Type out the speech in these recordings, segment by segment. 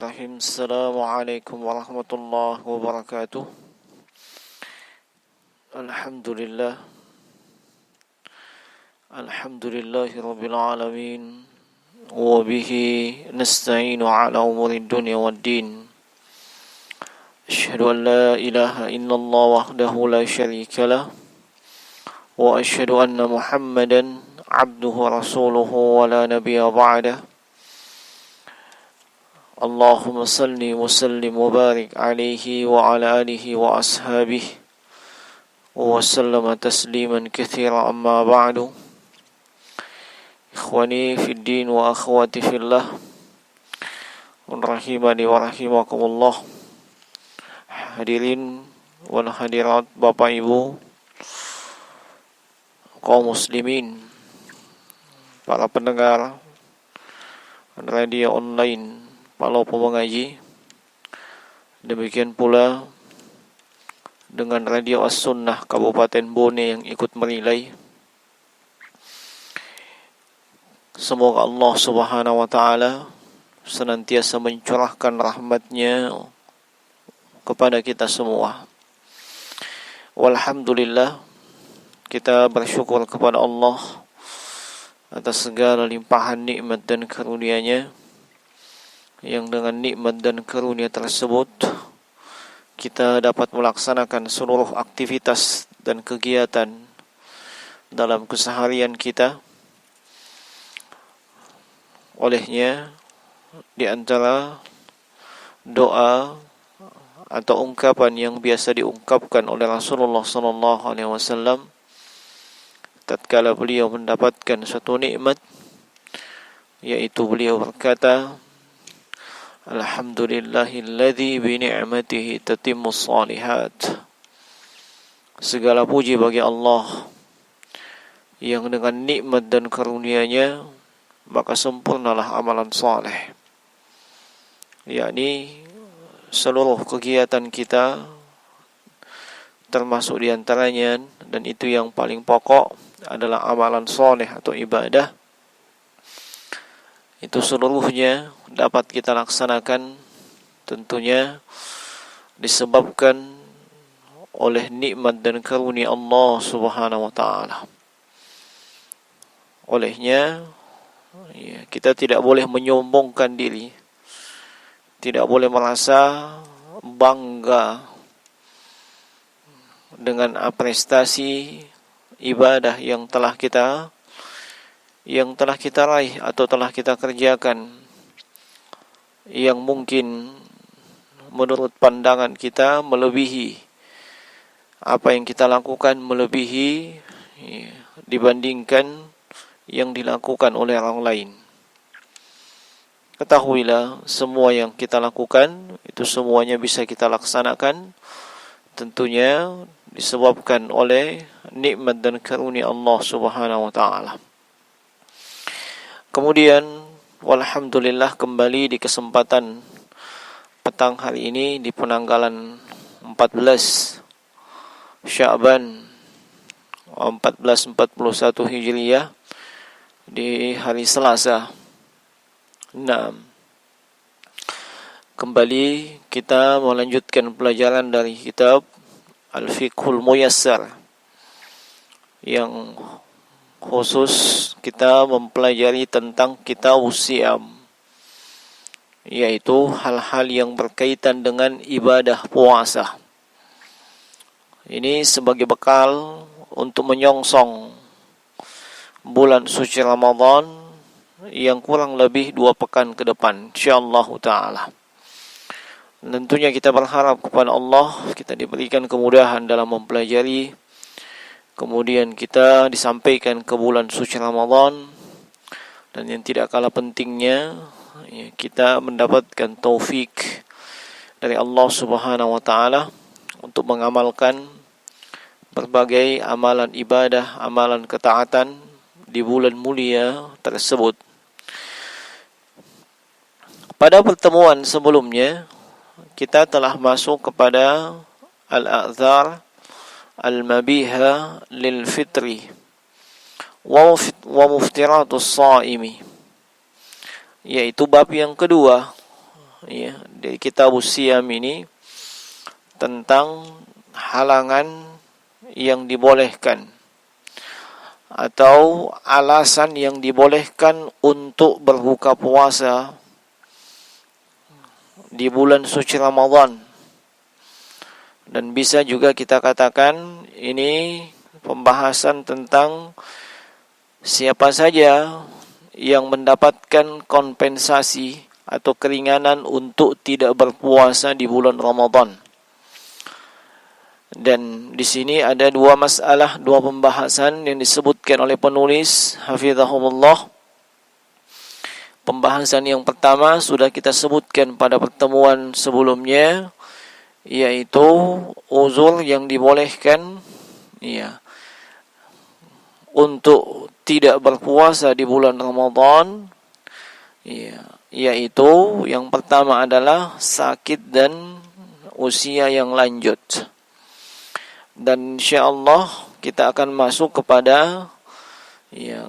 Assalamualaikum warahmatullahi wabarakatuh. Alhamdulillahi rabbil alamin. Wa bihi nasta'inu ala umuri dunya waddin. Asyhadu an la ilaha illallah wahdahu la syarika lah. Wa asyhadu anna Muhammadan abduhu wa rasuluhu wa la nabiyya ba'dah. Allahumma salli wa sallim wa barik alaihi wa ala alihi wa ashabihi wa sallama tasliman katsira amma ba'du. Ikhwani fid din wa akhwati fillah, rahimani wa rahimakumullah. Hadirin wal hadirat, Bapak Ibu kaum muslimin, para pendengar radio online Palopo Mengaji, demikian pula dengan Radio As-Sunnah Kabupaten Bone yang ikut merilai. Semoga Allah Subhanahu wa Ta'ala senantiasa mencurahkan rahmatnya kepada kita semua. Walhamdulillah, kita bersyukur kepada Allah atas segala limpahan nikmat dan karunia-Nya, yang dengan nikmat dan karunia tersebut kita dapat melaksanakan seluruh aktivitas dan kegiatan dalam keseharian kita. Olehnya, di antara doa atau ungkapan yang biasa diungkapkan oleh Rasulullah SAW tatkala beliau mendapatkan suatu nikmat, yaitu beliau berkata, Alhamdulillahilladzi bi ni'matihi tatimmus shalihat. Segala puji bagi Allah yang dengan nikmat dan karunia-Nya maka sempurnalah amalan saleh. Yakni seluruh kegiatan kita, termasuk diantaranya, dan itu yang paling pokok adalah amalan saleh atau ibadah, itu seluruhnya dapat kita laksanakan tentunya disebabkan oleh nikmat dan karunia Allah Subhanahu wa Ta'ala. Olehnya, kita tidak boleh menyombongkan diri, tidak boleh merasa bangga dengan prestasi ibadah yang telah kita raih atau telah kita kerjakan, yang mungkin menurut pandangan kita melebihi apa yang kita lakukan, melebihi dibandingkan yang dilakukan oleh orang lain. Ketahuilah, semua yang kita lakukan itu semuanya bisa kita laksanakan tentunya disebabkan oleh nikmat dan karunia Allah Subhanahu wa Ta'ala. Kemudian, walhamdulillah, kembali di kesempatan petang hari ini di penanggalan 14 Sya'ban 1441 Hijriyah, di hari Selasa. Kembali kita melanjutkan pelajaran dari kitab Al-Fiqhul Muyassar, yang khusus kita mempelajari tentang kitab Siyam, yaitu hal-hal yang berkaitan dengan ibadah puasa. Ini sebagai bekal untuk menyongsong bulan suci Ramadan yang kurang lebih 2 pekan ke depan, insyaallah ta'ala. Tentunya kita berharap kepada Allah kita diberikan kemudahan dalam mempelajari, kemudian kita disampaikan ke bulan suci Ramadan, dan yang tidak kalah pentingnya, kita mendapatkan taufik dari Allah Subhanahu wa Ta'ala untuk mengamalkan berbagai amalan ibadah, amalan ketaatan di bulan mulia tersebut. Pada pertemuan sebelumnya kita telah masuk kepada al-a'dzar al-mabiha lil fitri wa muftiratus shaimi, yaitu bab yang kedua ya di kitab Siyam ini tentang halangan yang dibolehkan atau alasan yang dibolehkan untuk berbuka puasa di bulan suci Ramadan. Dan bisa juga kita katakan ini pembahasan tentang siapa saja yang mendapatkan kompensasi atau keringanan untuk tidak berpuasa di bulan Ramadan. Dan di sini ada dua masalah, dua pembahasan yang disebutkan oleh penulis hafizahumullah. Pembahasan yang pertama sudah kita sebutkan pada pertemuan sebelumnya, yaitu uzur yang dibolehkan untuk tidak berpuasa di bulan Ramadan, yaitu yang pertama adalah sakit dan usia yang lanjut. Dan insyaallah kita akan masuk kepada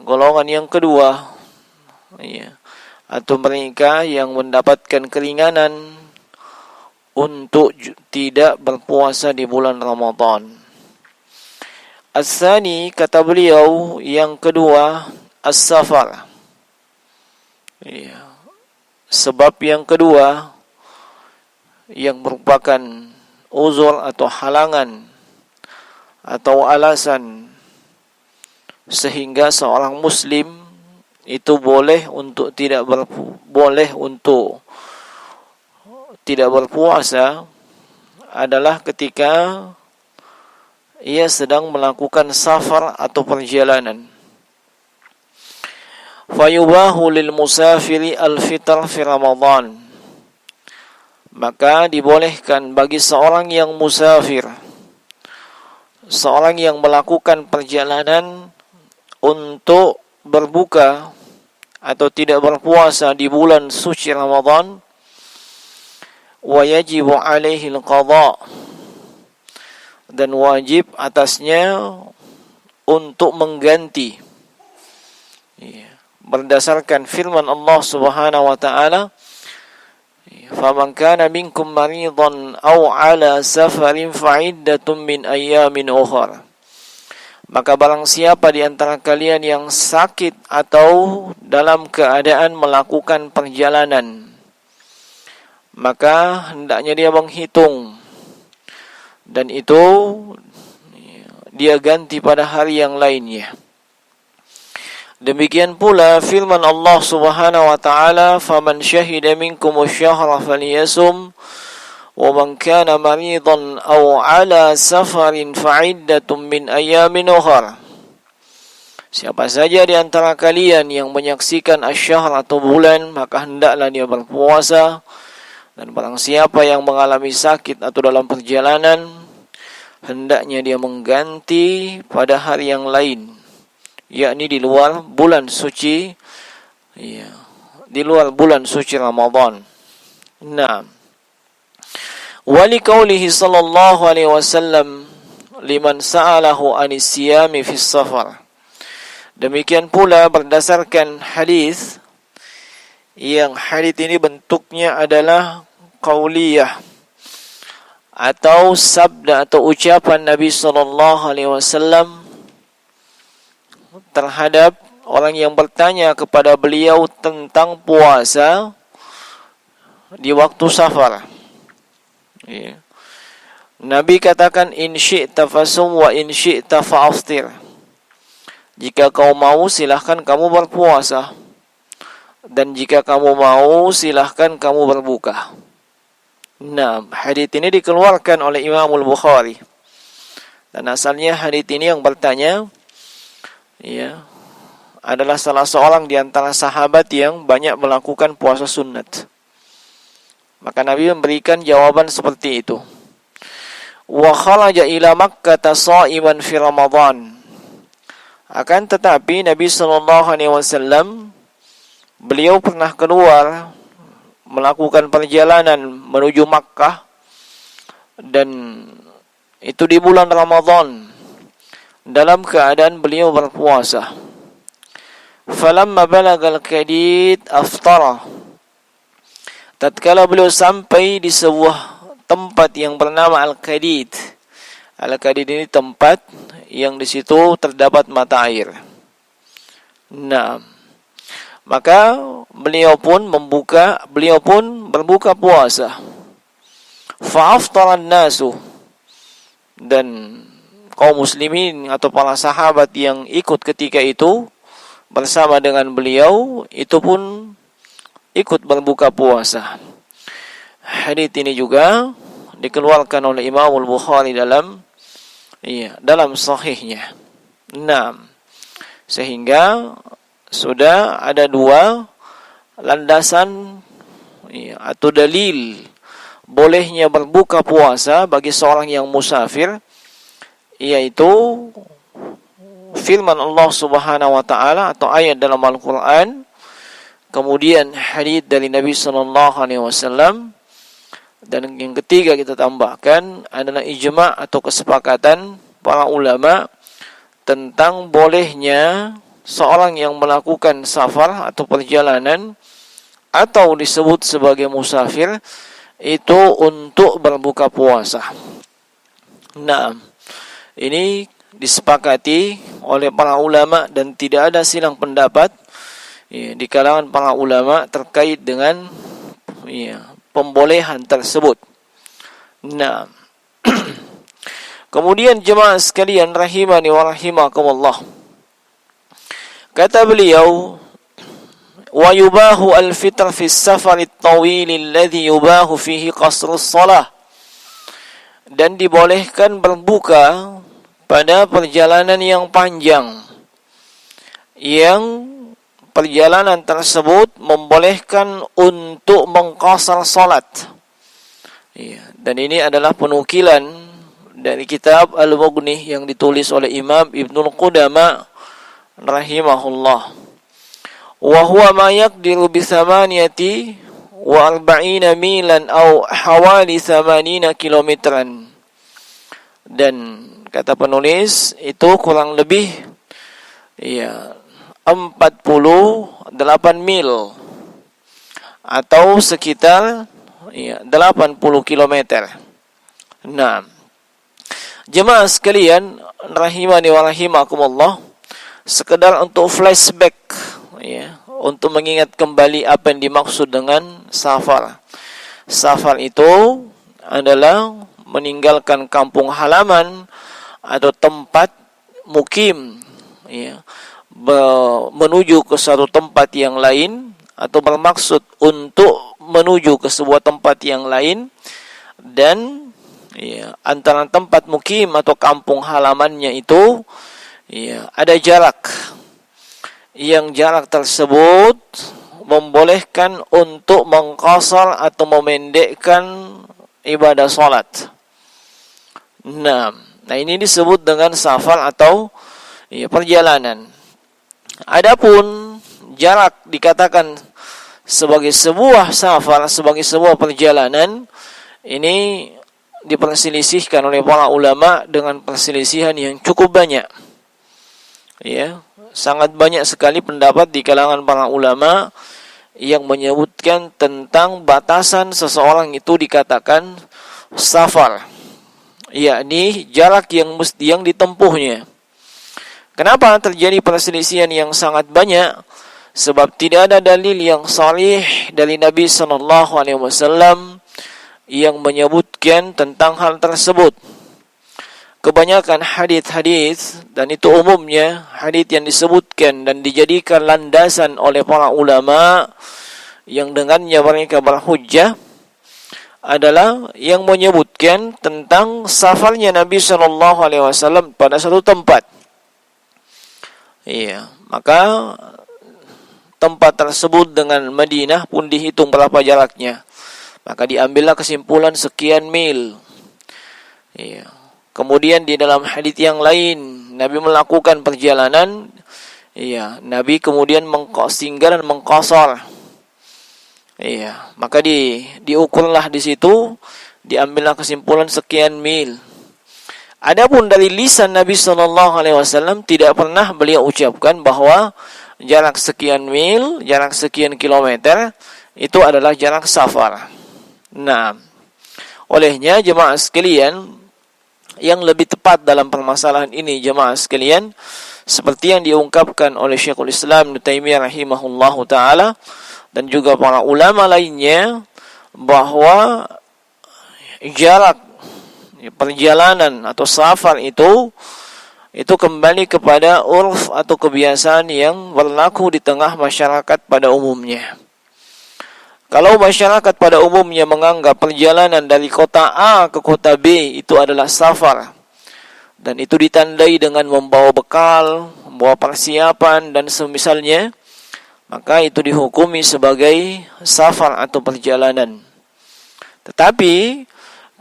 golongan yang kedua, atau mereka yang mendapatkan keringanan untuk tidak berpuasa di bulan Ramadan. As-sani, kata beliau, yang kedua, as-safar. Sebab yang kedua yang merupakan uzur atau halangan atau alasan sehingga seorang muslim itu boleh untuk tidak berpuasa adalah ketika ia sedang melakukan safar atau perjalanan. Fayubahu lil musafiri al-fitr fi Ramadan. Maka dibolehkan bagi seorang yang musafir, seorang yang melakukan perjalanan, untuk berbuka atau tidak berpuasa di bulan suci Ramadan. Wa yajibu alaihi al-qadha, dan wajib atasnya untuk mengganti, berdasarkan firman Allah Subhanahu wa taala, faman kana minkum maridan aw ala safarin fa'iddatun min ayyamin ukhra. Maka barang siapa di antara kalian yang sakit atau dalam keadaan melakukan perjalanan, maka hendaknya dia menghitung, dan itu dia ganti pada hari yang lainnya. Demikian pula firman Allah Subhanahu wa taala, faman syahida minkum asy-syahra falyasum wa man kana maridan aw ala safarin fa'iddatun min ayyamin ukhra. Siapa saja di antara kalian yang menyaksikan asy-syahr atau bulan, maka hendaklah dia berpuasa. Dan barang siapa yang mengalami sakit atau dalam perjalanan, hendaknya dia mengganti pada hari yang lain, yakni di luar bulan suci, di luar bulan suci Ramadan. Nah, wali qaulihi sallallahu alaihi wasallam liman sa'alahu anis siyami fis safar. Demikian pula berdasarkan hadis, yang hadis ini bentuknya adalah qauliyah atau sabda atau ucapan Nabi sallallahu alaihi wasallam terhadap orang yang bertanya kepada beliau tentang puasa di waktu safar. Nabi katakan, in syi'ta fasum wa in syi'ta fa'aftir. Jika kau mau silahkan kamu berpuasa, dan jika kamu mau silahkan kamu berbuka. Nah, hadits ini dikeluarkan oleh Imam Al-Bukhari. Dan asalnya hadits ini yang bertanya adalah salah seorang di antara sahabat yang banyak melakukan puasa sunat. Maka Nabi memberikan jawaban seperti itu. Wa kharaja ila Makkah sha'iman fi Ramadan. Akan tetapi Nabi sallallahu alaihi wasallam beliau pernah keluar melakukan perjalanan menuju Makkah, dan itu di bulan Ramadan, dalam keadaan beliau berpuasa. Falamma balagal qadid aftara. tatkala beliau sampai di sebuah tempat yang bernama Al-Qadid. Al-Qadid ini tempat yang di situ terdapat mata air. Nah, maka beliau pun berbuka puasa. Fa'aftaran nasu, dan kaum muslimin atau para sahabat yang ikut ketika itu bersama dengan beliau itu pun ikut berbuka puasa. Hadits ini juga dikeluarkan oleh Imam Al-Bukhari dalam sahihnya. Nah, sehingga sudah ada dua landasan atau dalil bolehnya berbuka puasa bagi seorang yang musafir, yaitu firman Allah Subhanahu wa taala atau ayat dalam Al-Qur'an, kemudian hadits dari Nabi sallallahu alaihi wasallam, dan yang ketiga kita tambahkan adalah ijma' atau kesepakatan para ulama tentang bolehnya seorang yang melakukan safar atau perjalanan atau disebut sebagai musafir itu untuk berbuka puasa. Nah, ini disepakati oleh para ulama dan tidak ada silang pendapat di kalangan para ulama terkait dengan pembolehan tersebut. Nah, kemudian jemaah sekalian rahimani wa rahimakumullah, kata beliau, wa yubahu al-fitr fi as-safar at-tawil alladhi yubahu fihi qasru as-salah, dan dibolehkan berbuka pada perjalanan yang panjang, yang perjalanan tersebut membolehkan untuk mengqasar salat. Dan ini adalah penukilan dari kitab Al-Mughni yang ditulis oleh Imam Ibnul Qudama rahimahullah. Wa huwa ma yaqdiru bi 48 milan aw hawali 80 kilometran. Dan kata penulis itu kurang lebih 48 mil atau sekitar 80 kilometer. Nah, jemaah sekalian rahimani wa rahimakumullah, sekedar untuk flashback untuk mengingat kembali apa yang dimaksud dengan safar. Safar itu adalah meninggalkan kampung halaman atau tempat mukim menuju ke suatu tempat yang lain, atau bermaksud untuk menuju ke sebuah tempat yang lain, dan antara tempat mukim atau kampung halamannya itu ada jarak, yang jarak tersebut membolehkan untuk mengqasar atau memendekkan ibadah salat. Nah, ini disebut dengan safar atau perjalanan. Adapun jarak dikatakan sebagai sebuah safar, sebagai sebuah perjalanan, ini diperselisihkan oleh para ulama dengan perselisihan yang cukup banyak. Sangat banyak sekali pendapat di kalangan para ulama yang menyebutkan tentang batasan seseorang itu dikatakan safar, yakni jarak yang ditempuhnya. Kenapa terjadi perselisihan yang sangat banyak? Sebab tidak ada dalil yang sharih dari Nabi sallallahu alaihi wasallam yang menyebutkan tentang hal tersebut. Kebanyakan hadis-hadis, dan itu umumnya hadis yang disebutkan dan dijadikan landasan oleh para ulama yang dengannya mereka berhujjah, adalah yang menyebutkan tentang safarnya Nabi sallallahu alaihi wasallam pada satu tempat. Maka tempat tersebut dengan Madinah pun dihitung berapa jaraknya. Maka diambillah kesimpulan sekian mil. Kemudian di dalam hadis yang lain, Nabi melakukan perjalanan, Nabi kemudian singgah dan mengqasar. Maka diukurlah di situ, diambillah kesimpulan sekian mil. Adapun dari lisan Nabi sallallahu alaihi wasallam tidak pernah beliau ucapkan bahwa jarak sekian mil, jarak sekian kilometer itu adalah jarak safar. Nah, olehnya jemaah sekalian, yang lebih tepat dalam permasalahan ini jemaah sekalian, seperti yang diungkapkan oleh Syekhul Islam Ibnu Taimiyah rahimahullahu taala dan juga para ulama lainnya, bahwa jarak perjalanan atau safar itu kembali kepada urf atau kebiasaan yang berlaku di tengah masyarakat pada umumnya. Kalau masyarakat pada umumnya menganggap perjalanan dari kota A ke kota B itu adalah safar, dan itu ditandai dengan membawa bekal, membawa persiapan dan semisalnya, maka itu dihukumi sebagai safar atau perjalanan. Tetapi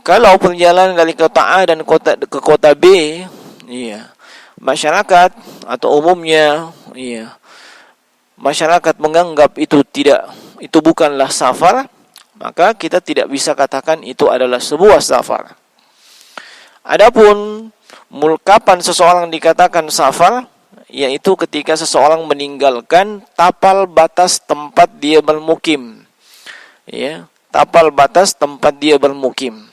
kalau perjalanan dari kota A dan ke kota B, masyarakat atau umumnya, masyarakat menganggap itu bukanlah safar, maka kita tidak bisa katakan itu adalah sebuah safar. Adapun kapan seseorang dikatakan safar, yaitu ketika seseorang meninggalkan tapal batas tempat dia bermukim. Tapal batas tempat dia bermukim.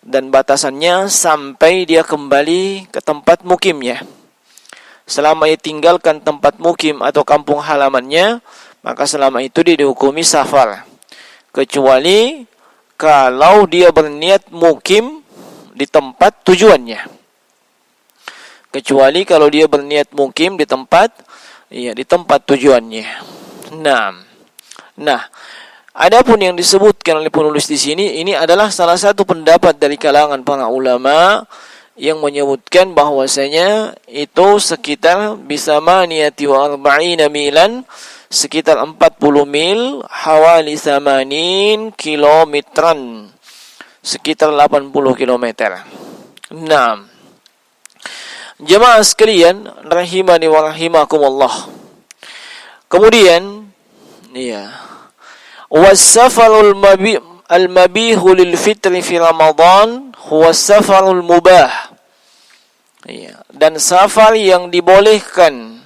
Dan batasannya sampai dia kembali ke tempat mukimnya. Selama ia tinggalkan tempat mukim atau kampung halamannya, maka selama itu dia dihukumi safar. Kecuali kalau dia berniat mukim di tempat tujuannya. Kecuali kalau dia berniat mukim di tempat tujuannya. Nah, adapun yang disebutkan oleh penulis di sini, ini adalah salah satu pendapat dari kalangan para ulama yang menyebutkan bahwasanya itu sekitar bisamaniyati wa arba'ina milan, sekitar 40 mil, hawali 80 kilometran, sekitar 80 kilometer. Nah, jemaah sekalian rahimani wa rahimakumullah. Kemudian was-safarul al-mabihu lil fitri fi Ramadan huwa safarul mubah. Dan safar yang dibolehkan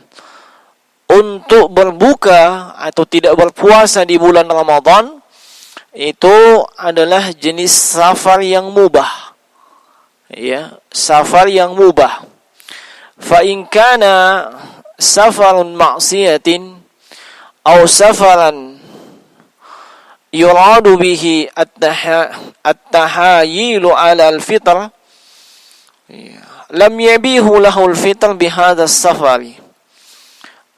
untuk berbuka atau tidak berpuasa di bulan Ramadan itu adalah jenis safar yang mubah. Safar yang mubah. Fa in kana safarun ma'siyatin aw safaran yuradu bihi at-tahayilu ala al-fitr, lam yabihu lahu al-fitr bihadha as-safari.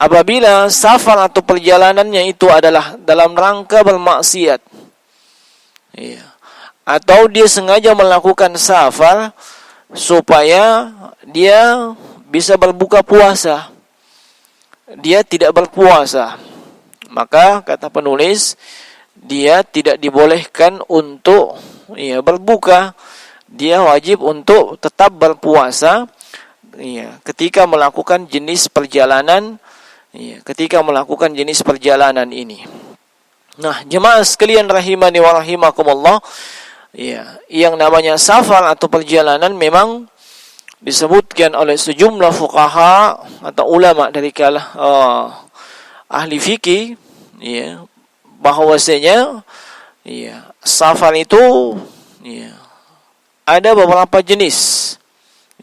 Apabila safar atau perjalanannya itu adalah dalam rangka bermaksiat, atau dia sengaja melakukan safar supaya dia bisa berbuka puasa, dia tidak berpuasa, maka kata penulis, dia tidak dibolehkan untuk berbuka. Dia wajib untuk tetap berpuasa ketika melakukan jenis perjalanan ini. Nah, jemaah sekalian rahimani wa rahimakumullah, yang namanya safar atau perjalanan memang disebutkan oleh sejumlah fuqaha atau ulama dari ahli fikih, bahwasanya safar itu ada beberapa jenis.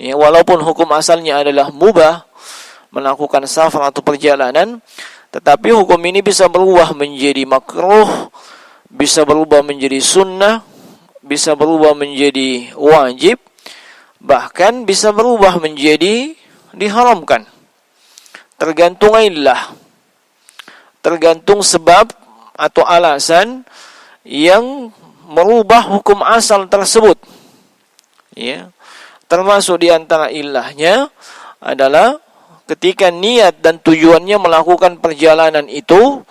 Walaupun hukum asalnya adalah mubah melakukan safar atau perjalanan, tetapi hukum ini bisa berubah menjadi makruh, bisa berubah menjadi sunnah, bisa berubah menjadi wajib, bahkan bisa berubah menjadi diharamkan. Tergantung illah, tergantung sebab atau alasan yang merubah hukum asal tersebut. Termasuk di antara ilahnya adalah ketika niat dan tujuannya melakukan perjalanan itu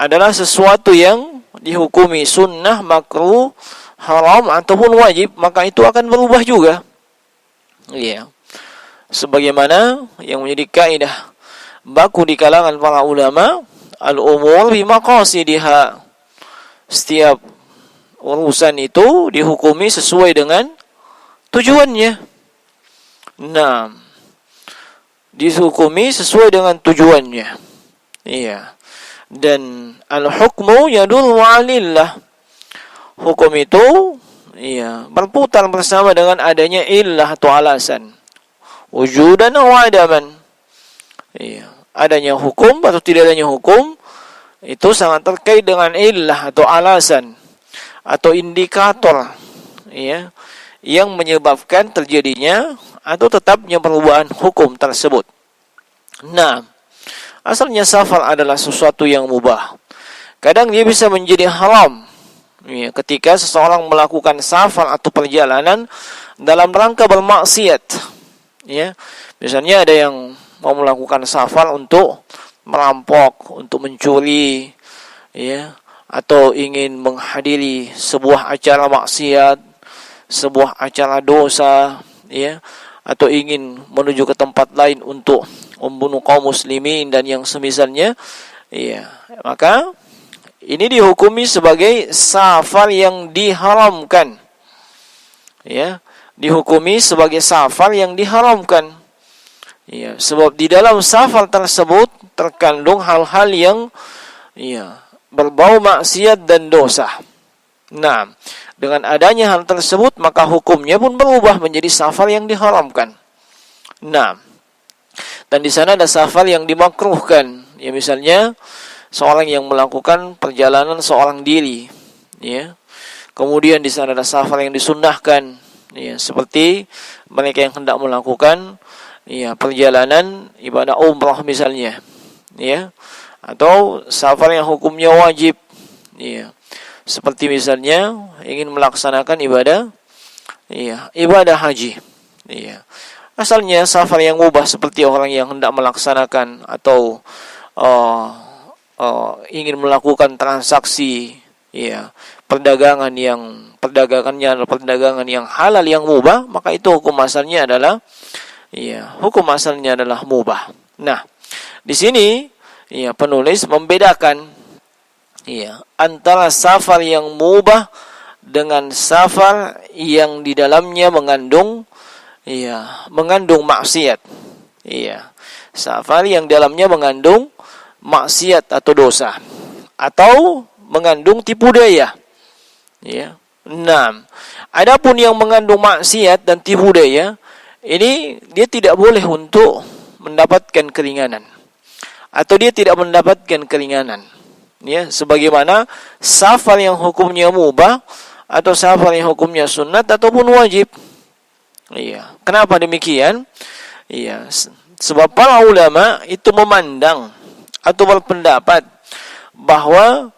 adalah sesuatu yang dihukumi sunnah, makruh, haram ataupun wajib, maka itu akan berubah juga. Sebagaimana yang menjadi kaidah baku di kalangan para ulama, al-umur bi maqasidiha. Setiap urusan itu dihukumi sesuai dengan tujuannya. Nah, dihukumi sesuai dengan tujuannya. Dan al-hukmu yadullu 'alillah. Hukum itu berputar bersama dengan adanya illah atau alasan. Wujudan wa adaman. Adanya hukum atau tidak adanya hukum itu sangat terkait dengan illah atau alasan atau indikator yang menyebabkan terjadinya atau tetapnya perubahan hukum tersebut. Nah, asalnya safar adalah sesuatu yang mubah. Kadang dia bisa menjadi haram ketika seseorang melakukan safar atau perjalanan dalam rangka bermaksiat. Misalnya ada yang mau melakukan safar untuk merampok, untuk mencuri, atau ingin menghadiri sebuah acara maksiat, sebuah acara dosa, atau ingin menuju ke tempat lain untuk membunuh kaum muslimin dan yang semisalnya, maka ini dihukumi sebagai safar yang diharamkan. Dihukumi sebagai safar yang diharamkan. Sebab di dalam safar tersebut terkandung hal-hal yang berbau maksiat dan dosa. Nah, dengan adanya hal tersebut maka hukumnya pun berubah menjadi safar yang diharamkan. Nah, dan di sana ada safar yang dimakruhkan. Misalnya seorang yang melakukan perjalanan seorang diri, Kemudian di sana ada safar yang disunnahkan, seperti mereka yang hendak melakukan perjalanan ibadah umrah misalnya, atau safar yang hukumnya wajib, seperti misalnya ingin melaksanakan ibadah haji, Asalnya safar yang mubah seperti orang yang hendak melaksanakan atau ingin melakukan transaksi, perdagangannya adalah perdagangan yang halal yang mubah, maka itu hukum asalnya adalah mubah. Nah, di sini penulis membedakan antara safar yang mubah dengan safar yang di dalamnya mengandung maksiat. Safar yang dalamnya mengandung maksiat atau dosa atau mengandung tipu daya. Nah, adapun yang mengandung maksiat dan tipu daya ini dia tidak boleh untuk mendapatkan keringanan atau dia tidak mendapatkan keringanan. Sebagaimana safar yang hukumnya mubah atau safar yang hukumnya sunnat ataupun wajib. Kenapa demikian? Sebab para ulama itu memandang atau berpendapat bahwa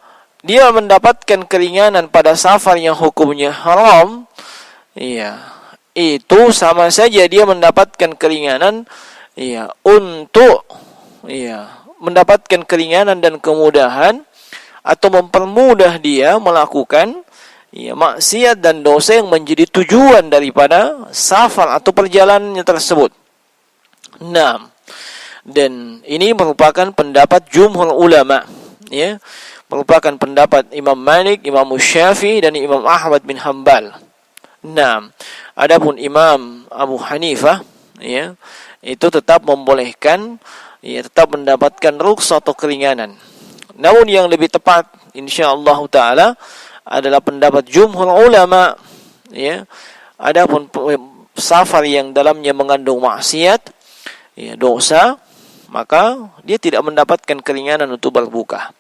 dia mendapatkan keringanan pada safar yang hukumnya haram, itu sama saja dia mendapatkan keringanan, untuk mendapatkan keringanan dan kemudahan atau mempermudah dia melakukan maksiat dan dosa yang menjadi tujuan daripada safar atau perjalanannya tersebut. Nah, dan ini merupakan pendapat jumhur ulama, merupakan pendapat Imam Malik, Imam Syafi'i dan Imam Ahmad bin Hanbal. Nah, adapun Imam Abu Hanifah, itu tetap membolehkan, tetap mendapatkan rukhsah atau keringanan. Namun yang lebih tepat insyaallah taala adalah pendapat jumhur ulama, Adapun safar yang dalamnya mengandung maksiat, dosa, maka dia tidak mendapatkan keringanan untuk berbuka.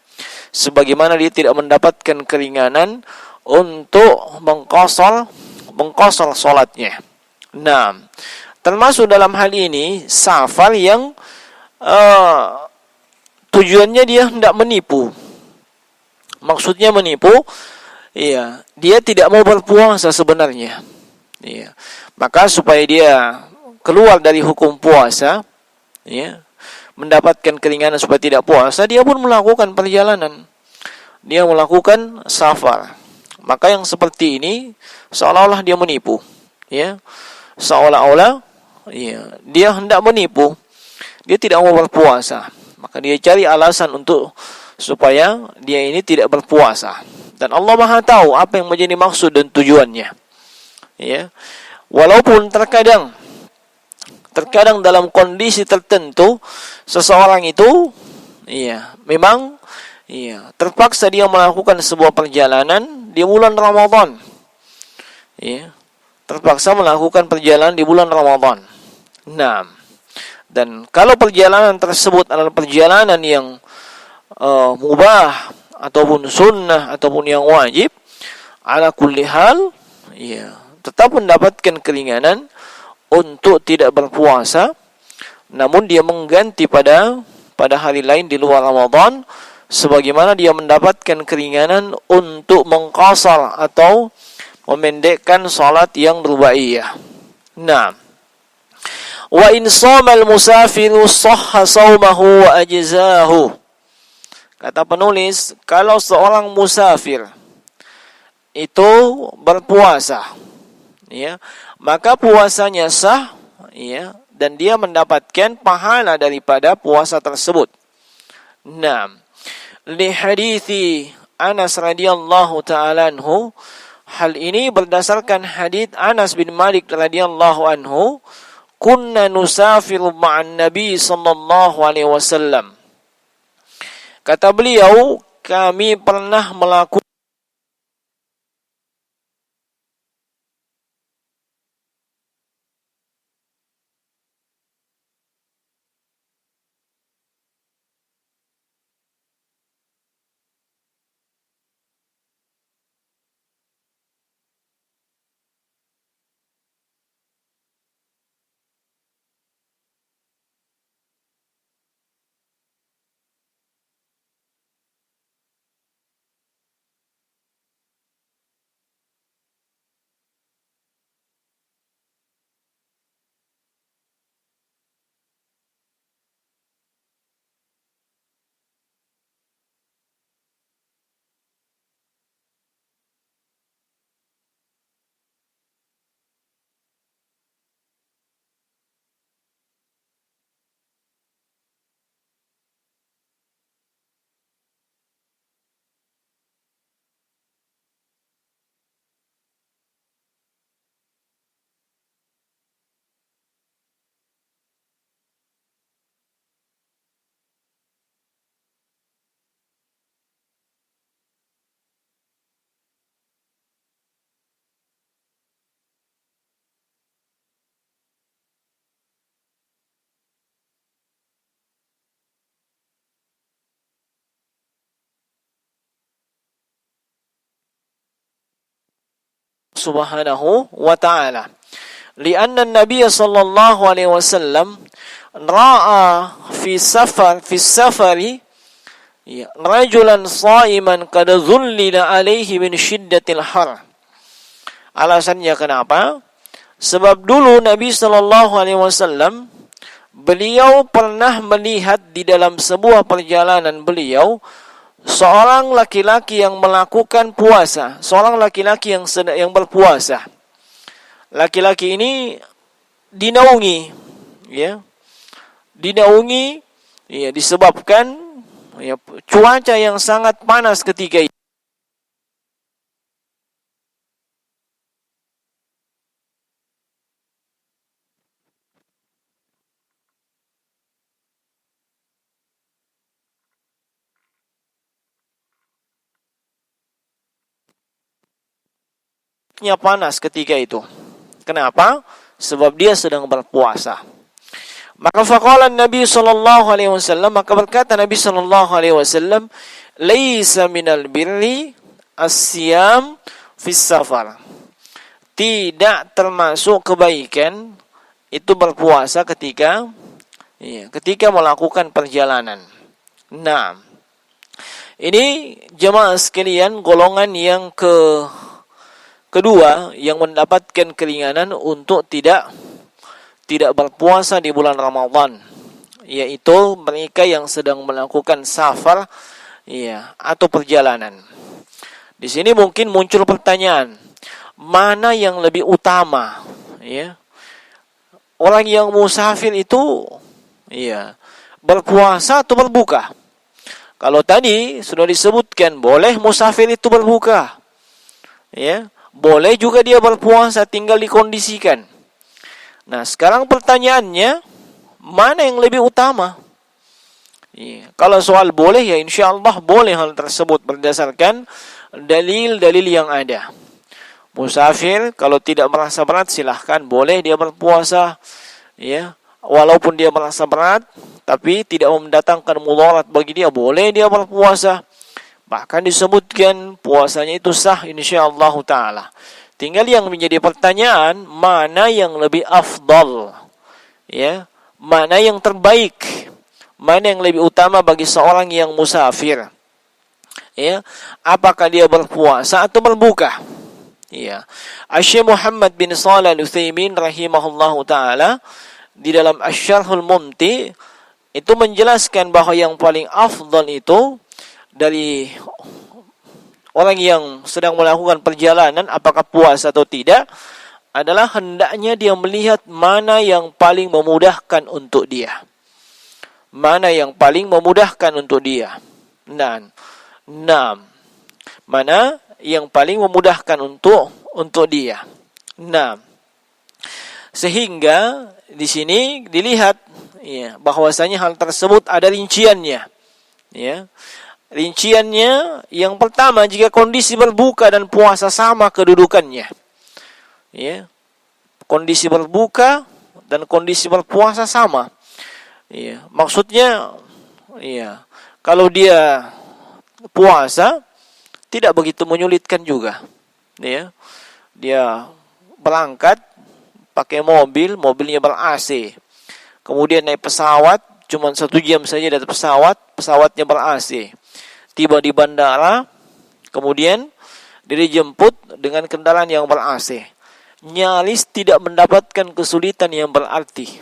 Sebagaimana dia tidak mendapatkan keringanan untuk mengqashar salatnya. Nah, termasuk dalam hal ini safar yang tujuannya dia hendak menipu. Maksudnya menipu, dia tidak mau berpuasa sebenarnya. Maka supaya dia keluar dari hukum puasa, mendapatkan keringanan supaya tidak puasa, dia pun melakukan perjalanan. Dia melakukan safar. Maka yang seperti ini seolah-olah dia menipu, seolah-olah dia hendak menipu. Dia tidak mau berpuasa. Maka dia cari alasan supaya dia ini tidak berpuasa. Dan Allah Maha tahu apa yang menjadi maksud dan tujuannya. Walaupun terkadang dalam kondisi tertentu seseorang itu memang terpaksa dia melakukan sebuah perjalanan di bulan Ramadan. Terpaksa melakukan perjalanan di bulan Ramadan. Nah, dan kalau perjalanan tersebut adalah perjalanan yang mubah ataupun sunnah ataupun yang wajib, ala kulli hal, tetap mendapatkan keringanan untuk tidak berpuasa, namun dia mengganti pada hari lain di luar Ramadan, sebagaimana dia mendapatkan keringanan untuk mengqasar atau memendekkan salat yang rubaiyah. Nah, wa in shoma al-musafiru sahha shaumahu wa ajzahu. Kata penulis, kalau seorang musafir itu berpuasa, maka puasanya sah, dan dia mendapatkan pahala daripada puasa tersebut. Nah, li hadithi Anas radhiyallahu ta'ala anhu, hal ini berdasarkan hadits Anas bin Malik radhiyallahu anhu, kunna nusafiru ma'an Nabi sallallahu alaihi wasallam. Kata beliau, kami pernah melakukan subhanahu wa ta'ala. Lianna Nabi sallallahu alaihi wasallam ra'a fi safari rajulan sha'iman qad dhullila alaihi min shiddatil har. Alasannya kenapa? Sebab dulu Nabi sallallahu alaihi wasallam beliau pernah melihat di dalam sebuah perjalanan beliau seorang laki-laki yang melakukan puasa, seorang laki-laki yang berpuasa. Laki-laki ini dinaungi, dinaungi, disebabkan cuaca yang sangat panas ketika itu. Panas ketika itu. Kenapa? Sebab dia sedang berpuasa. Maka faqala Nabi sallallahu alaihi wasallam, maka berkata Nabi sallallahu alaihi wasallam, "Laisa minal birri as-siyam fis safar." Tidak termasuk kebaikan itu berpuasa ketika melakukan perjalanan. Nah, ini jemaah sekalian, golongan yang kedua yang mendapatkan keringanan untuk tidak berpuasa di bulan Ramadan, yaitu mereka yang sedang melakukan safar, atau perjalanan. Di sini mungkin muncul pertanyaan, mana yang lebih utama? Orang yang musafir itu, berpuasa atau berbuka? Kalau tadi sudah disebutkan boleh musafir itu berbuka, boleh juga dia berpuasa, tinggal dikondisikan. Nah, sekarang pertanyaannya, mana yang lebih utama? Iya. Kalau soal boleh, ya insya Allah boleh hal tersebut berdasarkan dalil-dalil yang ada. Musafir kalau tidak merasa berat silahkan, boleh dia berpuasa, ya. Walaupun dia merasa berat, tapi tidak mendatangkan mudarat bagi dia, boleh dia berpuasa. Bahkan disebutkan puasanya itu sah insyaallah taala. Tinggal yang menjadi pertanyaan, mana yang lebih afdal? Ya, mana yang terbaik? Mana yang lebih utama bagi seorang yang musafir? Ya, apakah dia berpuasa atau berbuka? Ya. Asy-Syaikh Muhammad bin Shalih Al-Utsaimin rahimahullahu taala di dalam Asy-Syarhul Mumti itu menjelaskan bahwa yang paling afdal itu dari orang yang sedang melakukan perjalanan, apakah puasa atau tidak, adalah hendaknya dia melihat mana yang paling memudahkan untuk dia. Mana yang paling memudahkan untuk dia. Mana yang paling memudahkan untuk dia. Sehingga di sini dilihat, ya, bahwasanya hal tersebut ada rinciannya. Ya. Rinciannya yang pertama, jika kondisi berbuka dan puasa sama kedudukannya. Ya. Kondisi berbuka dan kondisi berpuasa sama. Ya. Maksudnya, ya, kalau dia puasa tidak begitu menyulitkan juga. Ya. Dia berangkat pakai mobil, mobilnya ber-AC. Kemudian naik pesawat, cuma 1 jam saja dari pesawat, pesawatnya ber-AC. Tiba di bandara, kemudian dijemput dengan kendaraan yang ber-AC. Nyaris tidak mendapatkan kesulitan yang berarti.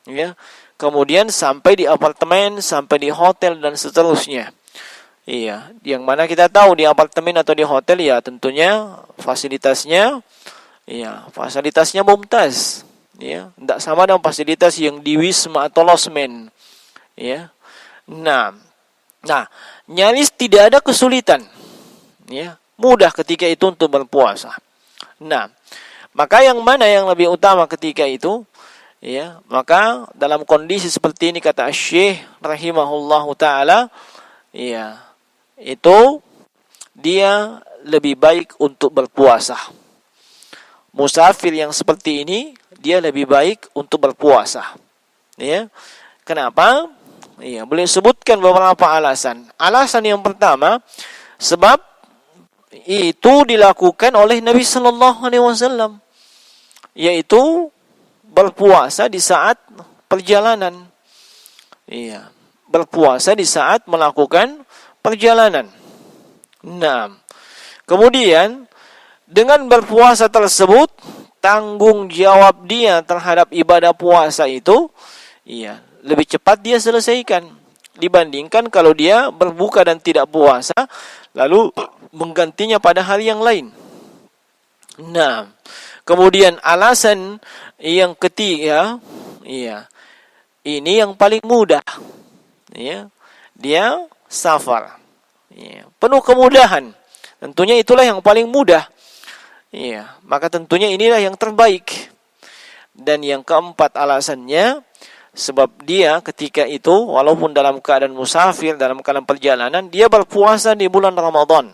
Ya. Kemudian sampai di apartemen, sampai di hotel dan seterusnya. Iya, yang mana kita tahu di apartemen atau di hotel, ya tentunya fasilitasnya mumtaz. Ya, tidak sama dengan fasilitas yang di wisma atau losmen. Ya. Nah, nyaris tidak ada kesulitan. Ya, mudah ketika itu untuk berpuasa. Nah, maka yang mana yang lebih utama ketika itu? Ya, maka dalam kondisi seperti ini kata Syekh rahimahullahu taala, ya, itu dia lebih baik untuk berpuasa. Musafir yang seperti ini dia lebih baik untuk berpuasa. Ya. Kenapa? Ya, boleh sebutkan beberapa alasan. Alasan yang pertama, sebab itu dilakukan oleh Nabi sallallahu alaihi wasallam, yaitu berpuasa di saat perjalanan. Iya, berpuasa di saat melakukan perjalanan. Nah, kemudian dengan berpuasa tersebut, tanggung jawab dia terhadap ibadah puasa itu, iya, lebih cepat dia selesaikan dibandingkan kalau dia berbuka dan tidak puasa lalu menggantinya pada hari yang lain. Nah, kemudian alasan yang ketiga, iya, ini yang paling mudah, ya, dia safar, ya, penuh kemudahan. Tentunya itulah yang paling mudah, ya, maka tentunya inilah yang terbaik. Dan yang keempat alasannya, sebab dia ketika itu walaupun dalam keadaan musafir, dalam keadaan perjalanan, dia berpuasa di bulan Ramadan.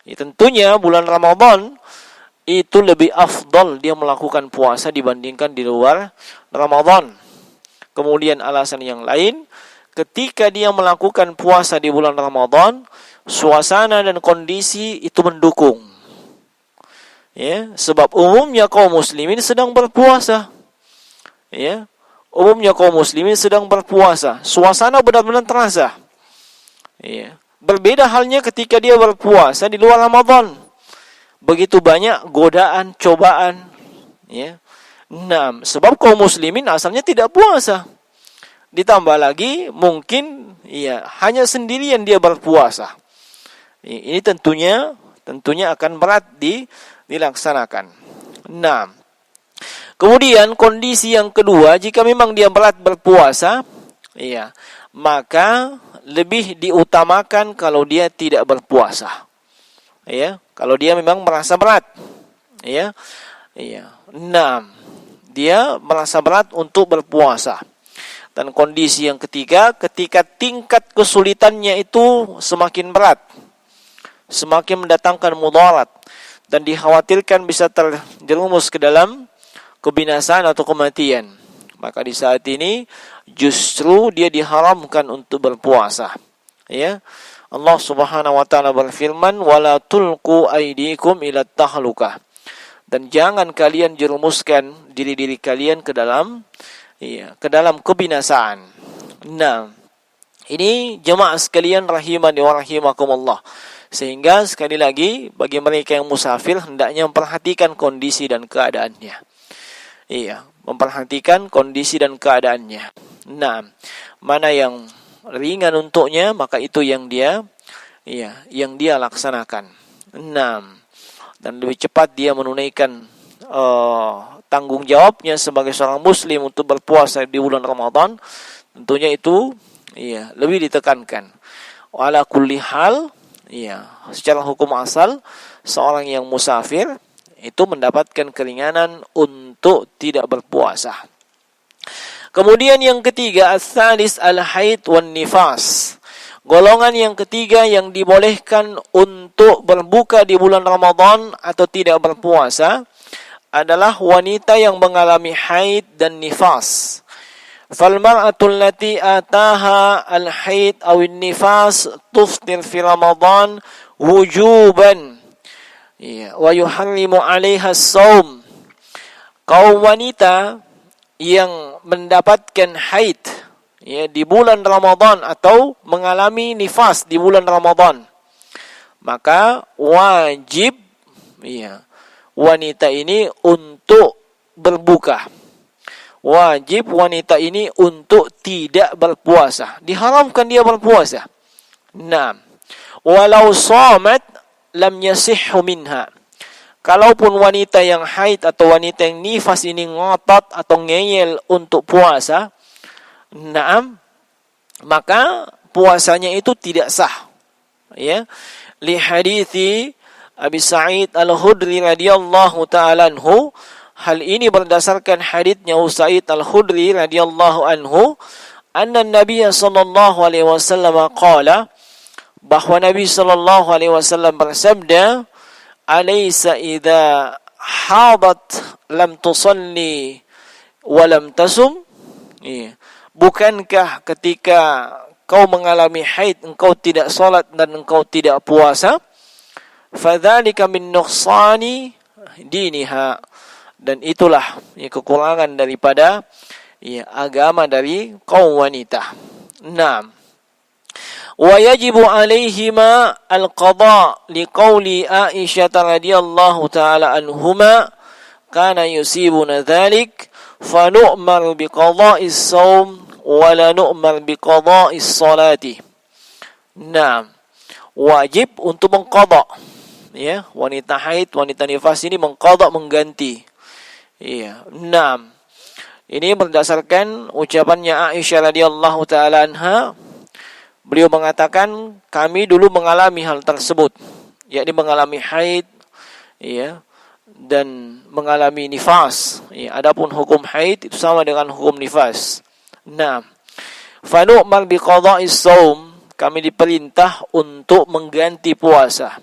Ya, tentunya bulan Ramadan itu lebih afdal dia melakukan puasa dibandingkan di luar Ramadan. Kemudian alasan yang lain, ketika dia melakukan puasa di bulan Ramadan, suasana dan kondisi itu mendukung. Ya, sebab umumnya kaum muslimin sedang berpuasa. Ya, umumnya kaum muslimin sedang berpuasa. Suasana benar-benar terasa. Ya, berbeda halnya ketika dia berpuasa di luar Ramadan. Begitu banyak godaan, cobaan. Ya. Nah, sebab kaum muslimin asalnya tidak puasa. Ditambah lagi mungkin ya hanya sendirian dia berpuasa. Ini tentunya akan berat dilaksanakan. Nah, kemudian kondisi yang kedua, jika memang dia berat berpuasa, ya, maka lebih diutamakan kalau dia tidak berpuasa. Ya, kalau dia memang merasa berat. Ya. Ya. Nah, dia merasa berat untuk berpuasa. Dan kondisi yang ketiga, ketika tingkat kesulitannya itu semakin berat, semakin mendatangkan mudarat, dan dikhawatirkan bisa terjerumus ke dalam kebinasaan atau kematian, maka di saat ini justru dia diharamkan untuk berpuasa. Ya, Allah Subhanahu wa taala berfirman, "Wala tulqu aydikum ila tahlukah." Dan jangan kalian jerumuskan diri-diri kalian ke dalam kebinasaan. Nah, ini jemaah sekalian rahimani wa rahimakumullah. Sehingga sekali lagi bagi mereka yang musafir hendaknya memperhatikan kondisi dan keadaannya. Memperhatikan kondisi dan keadaannya. Nah, mana yang ringan untuknya maka itu yang dia laksanakan. Nah, dan lebih cepat dia menunaikan tanggung jawabnya sebagai seorang muslim untuk berpuasa di bulan Ramadan, tentunya itu lebih ditekankan. Ala kulli hal, secara hukum asal seorang yang musafir itu mendapatkan keringanan untuk tidak berpuasa. Kemudian yang ketiga, as-salis al-haid wan nifas. Golongan yang ketiga yang dibolehkan untuk berbuka di bulan Ramadan atau tidak berpuasa adalah wanita yang mengalami haid dan nifas. Fal mar'atul lati ataha al-haid aw an-nifas tuftir fi Ramadan wujuban wa yuharrimu 'alaiha as-shaum. Kaum wanita yang mendapatkan haid di bulan Ramadan atau mengalami nifas di bulan Ramadan, maka wajib wanita ini untuk berbuka. Wajib wanita ini untuk tidak berpuasa. Diharamkan dia berpuasa. Nah, walau shamat lam yasihhu minha. Kalaupun wanita yang haid atau wanita yang nifas ini ngotot atau ngeyel untuk puasa, maka puasanya itu tidak sah. Li hadithi Abi Sa'id Al-Khudri radhiyallahu ta'ala anhu. Hal ini berdasarkan haditsnya Sa'id Al-Khudri radhiyallahu anhu, anna Nabi sallallahu alaihi wasallam qala, bahwa Nabi sallallahu alaihi wasallam bersabda, alaysa idza hadat lam tusalli wa lam tasum. Bukankah ketika kau mengalami haid engkau tidak salat dan engkau tidak puasa? Fadzalika min nuqsani diniha. Dan itulah kekurangan daripada agama dari kaum wanita. Naam. Wa yajibu alaihima al-qada liqauli Aisyah radhiyallahu ta'ala anhuma kana yusibuna dzalik fa nu'mar biqada'is shaum wa la nu'mar biqada'is salati. Naam. Wajib untuk mengqada. Wanita haid, wanita nifas ini mengqada, mengganti. Naam. Ini berdasarkan ucapannya Aisyah radhiyallahu ta'ala anha. Beliau mengatakan, kami dulu mengalami hal tersebut, yakni mengalami haid, dan mengalami nifas. Adapun hukum haid itu sama dengan hukum nifas. Nah, fa nu'mar biqada'is shaum, kami diperintah untuk mengganti puasa.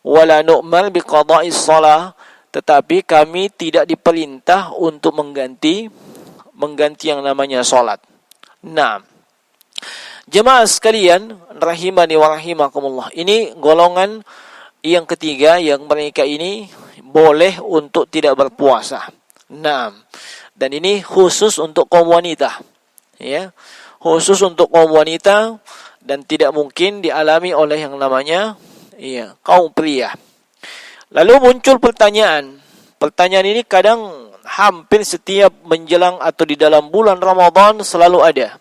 Wala nu'mar biqada'is shalah, tetapi kami tidak diperintah untuk mengganti yang namanya salat. Nah, jemaah sekalian rahimani wa rahimakumullah, ini golongan yang ketiga yang mereka ini boleh untuk tidak berpuasa. Nah, dan ini khusus untuk kaum wanita. Khusus untuk kaum wanita dan tidak mungkin dialami oleh yang namanya kaum pria. Lalu muncul pertanyaan. Pertanyaan ini kadang hampir setiap menjelang atau di dalam bulan Ramadan selalu ada.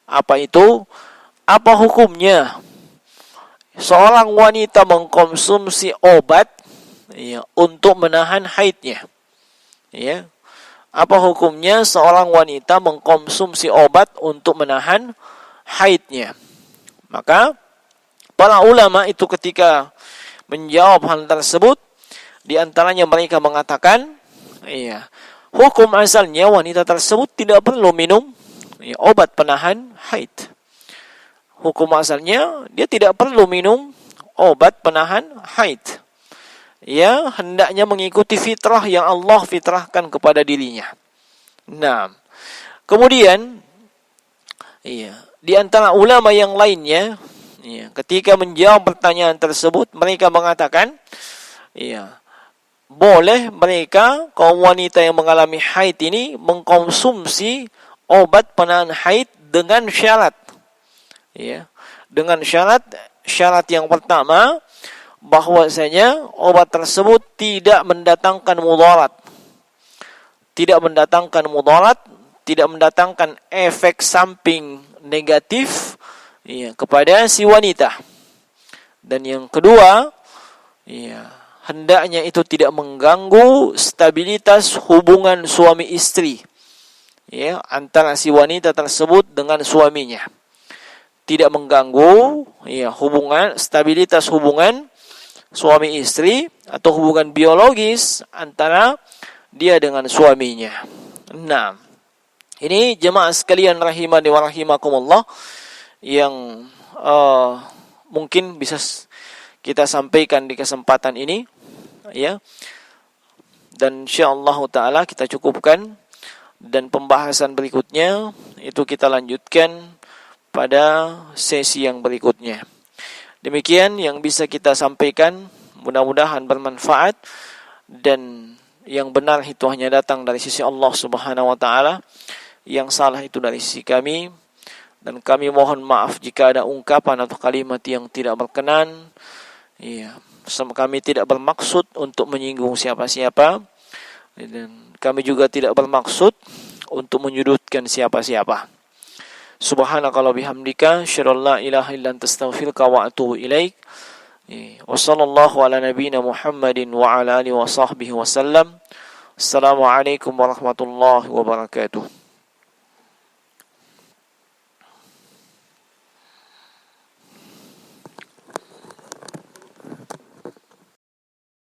Apa itu? Apa hukumnya seorang wanita mengkonsumsi obat untuk menahan haidnya? Apa hukumnya seorang wanita mengkonsumsi obat untuk menahan haidnya? Maka para ulama itu ketika menjawab hal tersebut, di antaranya mereka mengatakan, hukum asalnya wanita tersebut tidak perlu minum ya, obat penahan haid. Hukum asalnya dia tidak perlu minum obat penahan haid. Ya, hendaknya mengikuti fitrah yang Allah fitrahkan kepada dirinya. Nah, kemudian di antara ulama yang lainnya, ketika menjawab pertanyaan tersebut, mereka mengatakan, boleh mereka, kaum wanita yang mengalami haid ini, mengkonsumsi obat penahan haid dengan syarat. Dengan syarat yang pertama, bahwasanya obat tersebut tidak mendatangkan mudarat. Tidak mendatangkan efek samping negatif kepada si wanita. Dan yang kedua, hendaknya itu tidak mengganggu stabilitas hubungan suami istri antara si wanita tersebut dengan suaminya. Tidak mengganggu stabilitas hubungan suami istri atau hubungan biologis antara dia dengan suaminya. Nah, ini jemaah sekalian rahimani wa rahimakumullah yang mungkin bisa kita sampaikan di kesempatan ini, dan insyaallah taala kita cukupkan, dan pembahasan berikutnya itu kita lanjutkan pada sesi yang berikutnya. Demikian yang bisa kita sampaikan, mudah-mudahan bermanfaat, dan yang benar itu hanya datang dari sisi Allah Subhanahu wa taala, yang salah itu dari sisi kami, dan kami mohon maaf jika ada ungkapan atau kalimat yang tidak berkenan. Kami tidak bermaksud untuk menyinggung siapa-siapa, dan kami juga tidak bermaksud untuk menyudutkan siapa-siapa. Subhanakallahumma bihamdika, asyhadu an la ilaha illa anta, astaghfiruka wa atubu ilaik. Wa sallallahu ala nabiyyina Muhammadin wa ala alihi wa sahbihi wa sallam. Assalamualaikum warahmatullahi wabarakatuh.